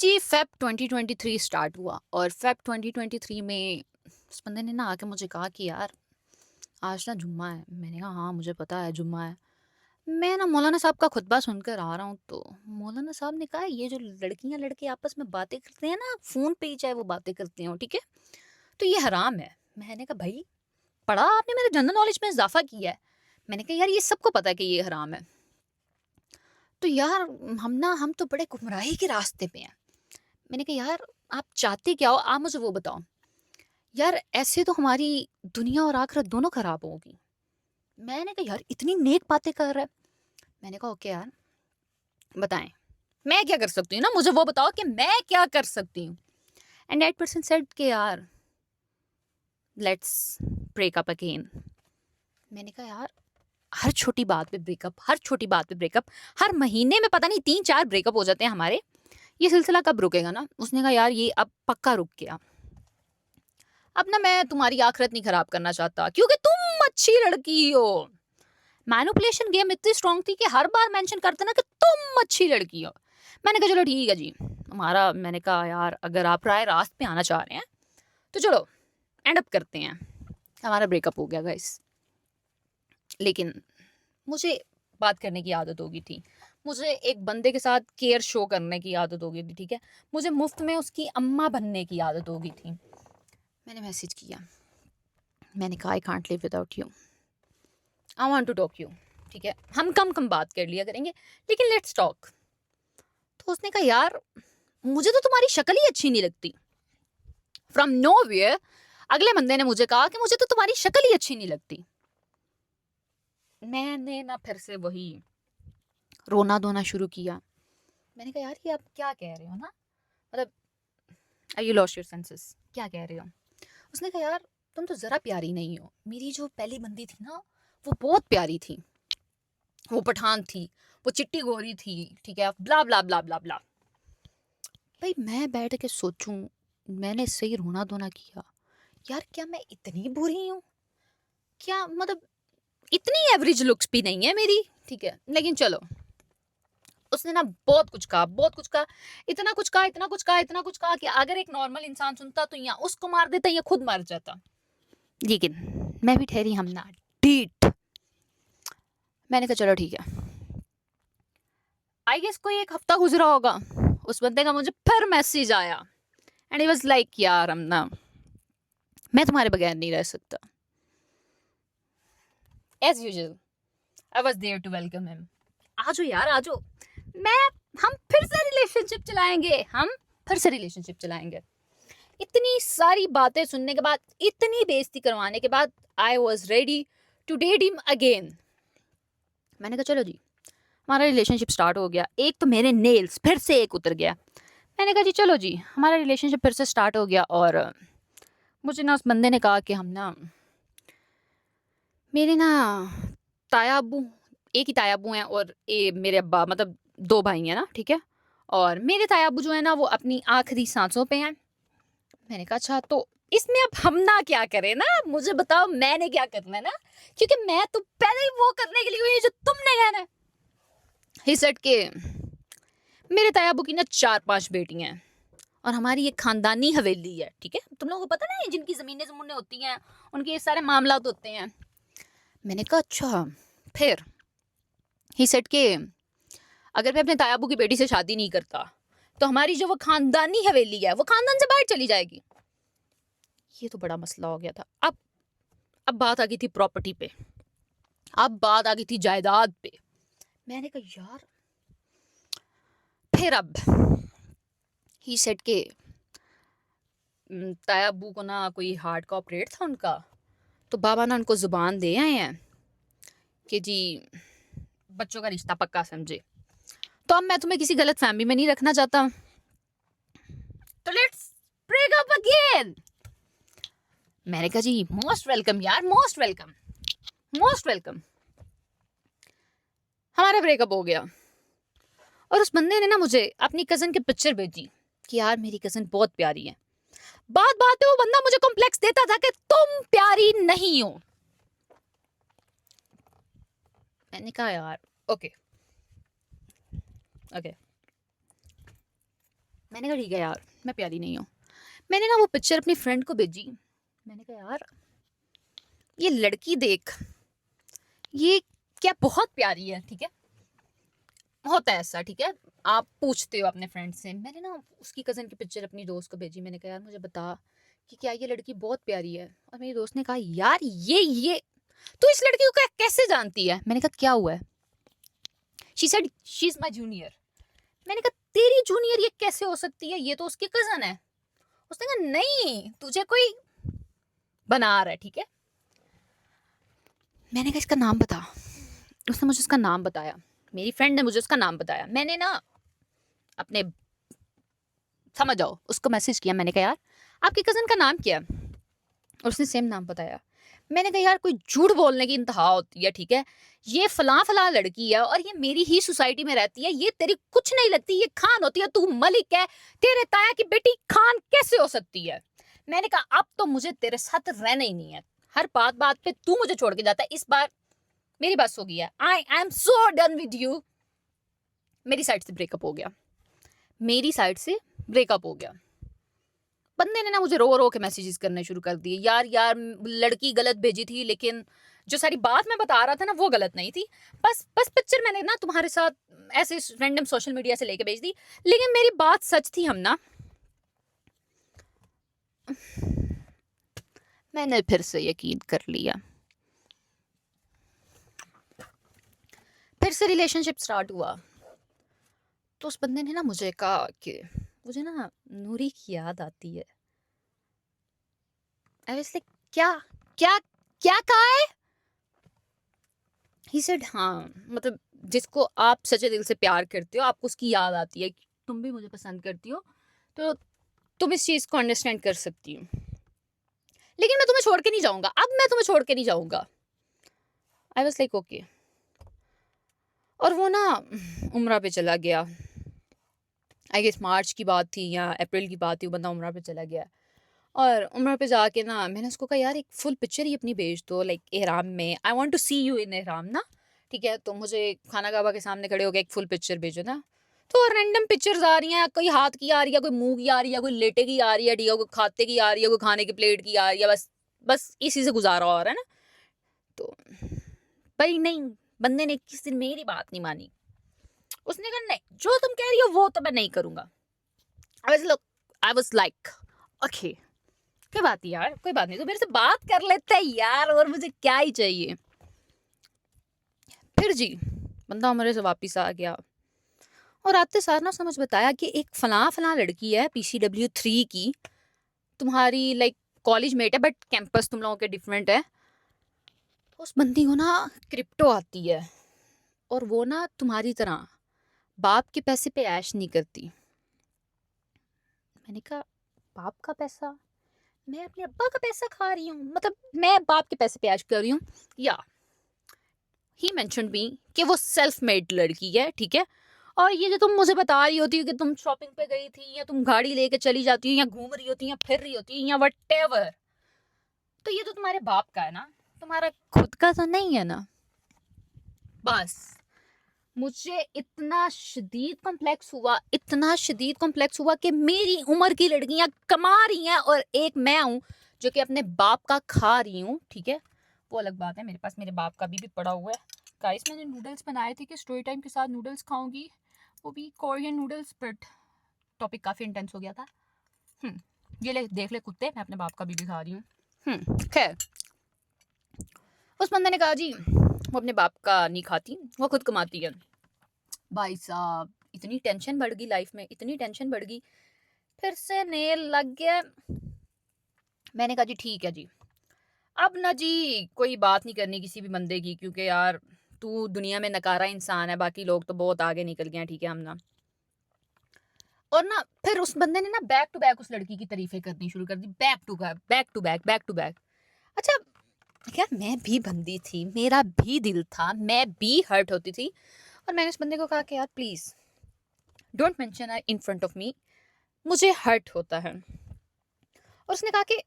जी, Feb 2023 start हुआ और Feb 2023 में उस बंदे ने ना आके मुझे कहा कि यार आज ना जुम्मा है। मैंने कहा हाँ मुझे पता है जुम्मा है। मैं ना मौलाना साहब का खुतबा सुनकर आ रहा हूँ तो मौलाना साहब ने कहा ये जो लड़कियां लड़के आपस में बातें करते हैं ना फ़ोन पे ही चाहे वो बातें करते हो, ठीक है, तो ये हराम है। मैंने कहा भाई पढ़ा आपने, मेरे जनरल नॉलेज में इजाफा किया है। मैंने कहा यार ये सबको पता है कि ये हराम है। तो यार हम तो बड़े गुमराही के रास्ते पे हैं। मैंने कहा यार आप चाहते क्या हो, आप मुझे वो बताओ। यार ऐसे तो हमारी दुनिया और आखिरत दोनों खराब होगी। मैंने कहा यार इतनी नेक बातें कर रहा है। मैंने कहा ओके यार बताएं मैं क्या कर सकती हूँ, ना मुझे वो बताओ कि मैं क्या कर सकती हूँ। एंड दैट पर्सन सेड कि यार लेट्स ब्रेक अप अगेन। मैंने कहा यार हर छोटी बात पे ब्रेकअप, हर छोटी बात पे ब्रेकअप, हर महीने में पता नहीं 3-4 ब्रेकअप हो जाते हैं हमारे। ये सिलसिला कब रुकेगा ना। उसने कहा यार ये अब पक्का रुक गया। अब ना मैं तुम्हारी आखिरत नहीं खराब करना चाहता क्योंकि तुम अच्छी लड़की हो। मैनिपुलेशन गेम इतनी स्ट्रांग थी कि हर बार मेंशन करते ना कि तुम अच्छी लड़की हो। मैंने कहा चलो ठीक है जी हमारा, मैंने कहा यार अगर आप राय रास्त पे आना चाह रहे हैं तो चलो एंड अप करते हैं। हमारा ब्रेकअप हो गया गाइस। लेकिन मुझे बात करने की आदत हो गई थी। मुझे एक बंदे के साथ केयर शो करने की आदत हो गई थी, ठीक है। मुझे मुफ्त में उसकी अम्मा बनने की आदत हो गई थी। मैंने मैसेज किया, मैंने कहा I can't live without you, I want to talk you, ठीक है, हम कम कम बात कर लिया करेंगे लेकिन लेट्स टॉक। तो उसने कहा यार मुझे तो तुम्हारी शक्ल ही अच्छी नहीं लगती। फ्रॉम नोवेयर अगले बंदे ने मुझे कहा कि मुझे तो तुम्हारी शक्ल ही अच्छी नहीं लगती। मैंने ना फिर से वही रोना धोना शुरू किया। मैंने कहा यार ये आप क्या कह रहे हो ना, मतलब आई यू लॉस्ट योर सेंसेस, क्या कह रहे हो। उसने कहा यार तुम तो ज़रा प्यारी नहीं हो। मेरी जो पहली बंदी थी ना वो बहुत प्यारी थी, वो पठान थी, वो चिट्टी गोरी थी, ठीक है, ब्ला ब्ला ब्ला ब्ला ब्ला। भाई मैं बैठ के सोचूं, मैंने सही रोना धोना किया। यार क्या मैं इतनी बुरी हूँ, क्या मतलब इतनी एवरेज लुक्स भी नहीं है मेरी, ठीक है, लेकिन चलो। उसने ना बहुत कुछ कहा, बहुत कुछ कहा, इतना कुछ कहा, इतना कुछ कहा, इतना कुछ कहा कि अगर एक नॉर्मल इंसान सुनता तो या उसको मार देता या खुद मर जाता। लेकिन मैं भी ठहरी हम ना डीट। मैंने कहा चलो ठीक है। आई गेस कोई एक हफ्ता गुजरा होगा, उस बंदे का मुझे फिर मैसेज आया एंड ही वाज लाइक यार अमना मैं तुम्हारे बगैर नहीं रह सकता। As usual I was there to welcome him. आजो यार आजो, मैं हम फिर से रिलेशनशिप चलाएंगे, हम फिर से रिलेशनशिप चलाएंगे। इतनी सारी बातें सुनने के बाद, इतनी बेइज्जती करवाने के बाद I was ready to date him again. मैंने कहा चलो जी हमारा रिलेशनशिप स्टार्ट हो गया। एक तो मेरे नेल्स फिर से एक उतर गया। मैंने कहा जी चलो जी हमारा रिलेशनशिप फिर से स्टार्ट हो गया। और मुझे ना उस बंदे ने कहा कि हम ना, मेरे ना ताया अब्बू, एक ही ताया अब्बू हैं और ये मेरे अब्बा, मतलब दो भाई हैं ना, ठीक है। और मेरे ताया अब्बू जो है ना वो अपनी आखिरी सांसों पे हैं। मैंने कहा अच्छा तो इसमें अब हम ना क्या करें ना, मुझे बताओ मैंने क्या करना है ना, क्योंकि मैं तो पहले ही वो करने के लिए हुई जो तुमने कहना है। ही सेड के मेरे ताया अब्बू की ना 4-5 बेटियां हैं और हमारी एक खानदानी हवेली है, ठीक है, तुम लोगों को पता ना जिनकी जमीनें जमूनें होती हैं उनके ये सारे मामला होते हैं। मैंने कहा अच्छा फिर। ही सेड के अगर मैं अपने ताया अब्बू की बेटी से शादी नहीं करता तो हमारी जो वो खानदानी हवेली है वो खानदान से बाहर चली जाएगी। ये तो बड़ा मसला हो गया था। अब बात आ गई थी प्रॉपर्टी पे, अब बात आ गई थी जायदाद पे। मैंने कहा यार फिर अब ही सेड के ताया अब्बू को ना कोई हार्ट का ऑपरेट था उनका, तो बाबा ना उनको जुबान दे आए हैं कि जी बच्चों का रिश्ता पक्का समझे। तो अब मैं तुम्हें किसी गलत फैमिली में नहीं रखना चाहता, तो लेट्स ब्रेक अप अगेन। मैंने कहा जी मोस्ट वेलकम यार, मोस्ट वेलकम, मोस्ट वेलकम। हमारा ब्रेकअप हो गया और उस बंदे ने ना मुझे अपनी कजन की पिक्चर भेजी कि यार मेरी कजन बहुत प्यारी है। बात बात पे वो बंदा मुझे कॉम्प्लेक्स देता था कि तुम प्यारी नहीं हो। मैंने कहा यार ओके ओके मैंने कहा ठीक है यार, मैं प्यारी नहीं हूँ। मैंने ना वो पिक्चर अपनी फ्रेंड को भेजी। मैंने कहा यार ये लड़की देख, ये क्या बहुत प्यारी है, ठीक है, होता है ऐसा, ठीक है, आप पूछते हो अपने फ्रेंड से। मैंने ना उसकी कज़न की पिक्चर अपनी दोस्त को भेजी। मैंने कहा यार मुझे बता कि क्या ये लड़की बहुत प्यारी है। और मेरी दोस्त ने कहा यार ये तू इस लड़की को कैसे जानती है। मैंने कहा क्या हुआ है। She said she is my junior. मैंने कहा तेरी जूनियर ये कैसे हो सकती है, ये तो उसकी कज़न है। उसने कहा नहीं, तुझे कोई बना रहा है, ठीक है। मैंने कहा इसका नाम बता। उसने मुझे उसका नाम बताया, मेरी फ्रेंड ने मुझे उसका नाम बताया। मैंने ना अपने, समझ जाओ, उसको मैसेज किया। मैंने कहा यार आपकी कज़न का नाम क्या है, और उसने सेम नाम बताया। मैंने कहा यार कोई झूठ बोलने की इंतहा होती है, ठीक है, ये फलां फलां लड़की है और ये मेरी ही सोसाइटी में रहती है, ये तेरी कुछ नहीं लगती, ये खान होती है, तू मलिक है, तेरे ताया की बेटी खान कैसे हो सकती है। मैंने कहा अब तो मुझे तेरे साथ रहना ही नहीं है, हर बात बात पे तू मुझे छोड़ के जाता है, इस बार मेरी बस हो गई है। I am so done with you. मेरी साइड से ब्रेकअप हो गया, मेरी साइड से ब्रेकअप हो गया। बंदे ने ना मुझे रो रो के मैसेजेस करने शुरू कर दिए, यार यार लड़की गलत भेजी थी, लेकिन जो सारी बात मैं बता रहा था ना वो गलत नहीं थी, बस पिक्चर मैंने ना तुम्हारे साथ ऐसे रैंडम सोशल मीडिया से लेके भेज दी, लेकिन मेरी बात सच थी। हम ना, मैंने फिर से यकीन कर लिया, फिर से रिलेशनशिप स्टार्ट हुआ। तो उस बंदे ने ना मुझे कहा कि मुझे ना नूरी की याद आती है। आई वाज लाइक क्या क्या क्या कहा है। ही सेड हाँ, मतलब जिसको आप सच्चे दिल से प्यार करते हो आपको उसकी याद आती है, तुम भी मुझे पसंद करती हो, तो तुम इस चीज़ को अंडरस्टैंड कर सकती हो, लेकिन मैं तुम्हें छोड़ के नहीं जाऊंगा, अब मैं तुम्हें छोड़ के नहीं जाऊंगा। I was like okay. और वो ना उम्रा पे चला गया। आई गेस मार्च की बात थी या अप्रैल की बात थी, वो बंदा उम्रा पे चला गया। और उम्र पे जाके ना मैंने उसको कहा यार एक फुल पिक्चर ही अपनी भेज दो, लाइक एहराम में, I want to see you in एहराम ना, ठीक है, तो मुझे खाना काबा के सामने खड़े होकर एक फुल पिक्चर भेजो ना। तो रैंडम पिक्चर्स आ रही हैं, कोई हाथ की आ रही है, कोई मुंह की आ रही है, कोई लेटे की आ रही है, ठीक है, कोई खाते की आ रही है, कोई खाने की प्लेट की आ रही है, बस बस इसी से गुजारा हो रहा है ना। तो भाई नहीं, बंदे ने किसी दिन मेरी बात नहीं मानी। उसने कहा नहीं जो तुम कह रही हो वो तो मैं नहीं करूंगा। आई वाज लाइक ओके, कोई बात नहीं यार, कोई बात नहीं, तो मेरे से बात कर लेते हैं यार, और मुझे क्या ही चाहिए। फिर जी बंदा मेरे से वापस आ गया और आते सार ना समझ बताया कि एक फलां फलां लड़की है PCW3 की, तुम्हारी लाइक कॉलेज मेट है, बट कैंपस तुम लोगों के डिफरेंट है। उस बंदी को ना क्रिप्टो आती है और वो ना तुम्हारी तरह बाप के पैसे पे ऐश नहीं करती। मैंने कहा बाप का पैसा, मैं अपने अब्बा का पैसा खा रही हूँ, मतलब मैं बाप के पैसे पे ऐश कर रही हूँ या। ही मेंशन्ड मी कि वो सेल्फ मेड लड़की है, ठीक है, और ये जो तुम मुझे बता रही होती हो कि तुम शॉपिंग पे गई थी या तुम गाड़ी लेके चली जाती हो या घूम रही होती या फिर रही होती या व्हाटएवर, तो ये तो तुम्हारे बाप का है ना, तुम्हारा खुद का तो नहीं है ना। बस मुझे इतना शदीद कॉम्प्लेक्स हुआ, इतना शदीद कॉम्प्लेक्स हुआ कि मेरी उम्र की लड़कियां कमा रही हैं और एक मैं हूँ जो कि अपने बाप का खा रही हूँ, ठीक है, वो अलग बात है। मेरे पास मेरे बाप का भी पड़ा हुआ है। गाइस मैंने नूडल्स बनाए थे कि स्टोरी टाइम के साथ नूडल्स खाऊंगी, वो भी कोरियन नूडल्स, बट टॉपिक काफ़ी इंटेंस हो गया था। ये ले देख ले कुत्ते, मैं अपने बाप का भी खा रही हूँ। खैर उस बंदे ने कहा जी वो अपने बाप का नहीं खाती, वो खुद कमाती है। भाई साहब इतनी टेंशन बढ़ गई लाइफ में, इतनी टेंशन बढ़ गई, फिर से नेल लग गया। मैंने कहा जी ठीक है जी, अब ना जी कोई बात नहीं करनी किसी भी बंदे की, क्योंकि यार तू दुनिया में नकारा इंसान है, बाकी लोग तो बहुत आगे निकल गए हैं, ठीक है, हम ना। और ना फिर उस बंदे ने ना बैक टू बैक उस लड़की की तारीफें करनी शुरू कर दी, back to back back to back back to back. अच्छा यार मैं भी बंदी थी, मेरा भी दिल था, मैं भी हर्ट होती थी, और मैंने उस बंदे को कहा कि यार please don't mention in front of me, मुझे हर्ट होता है। और उसने कहा कि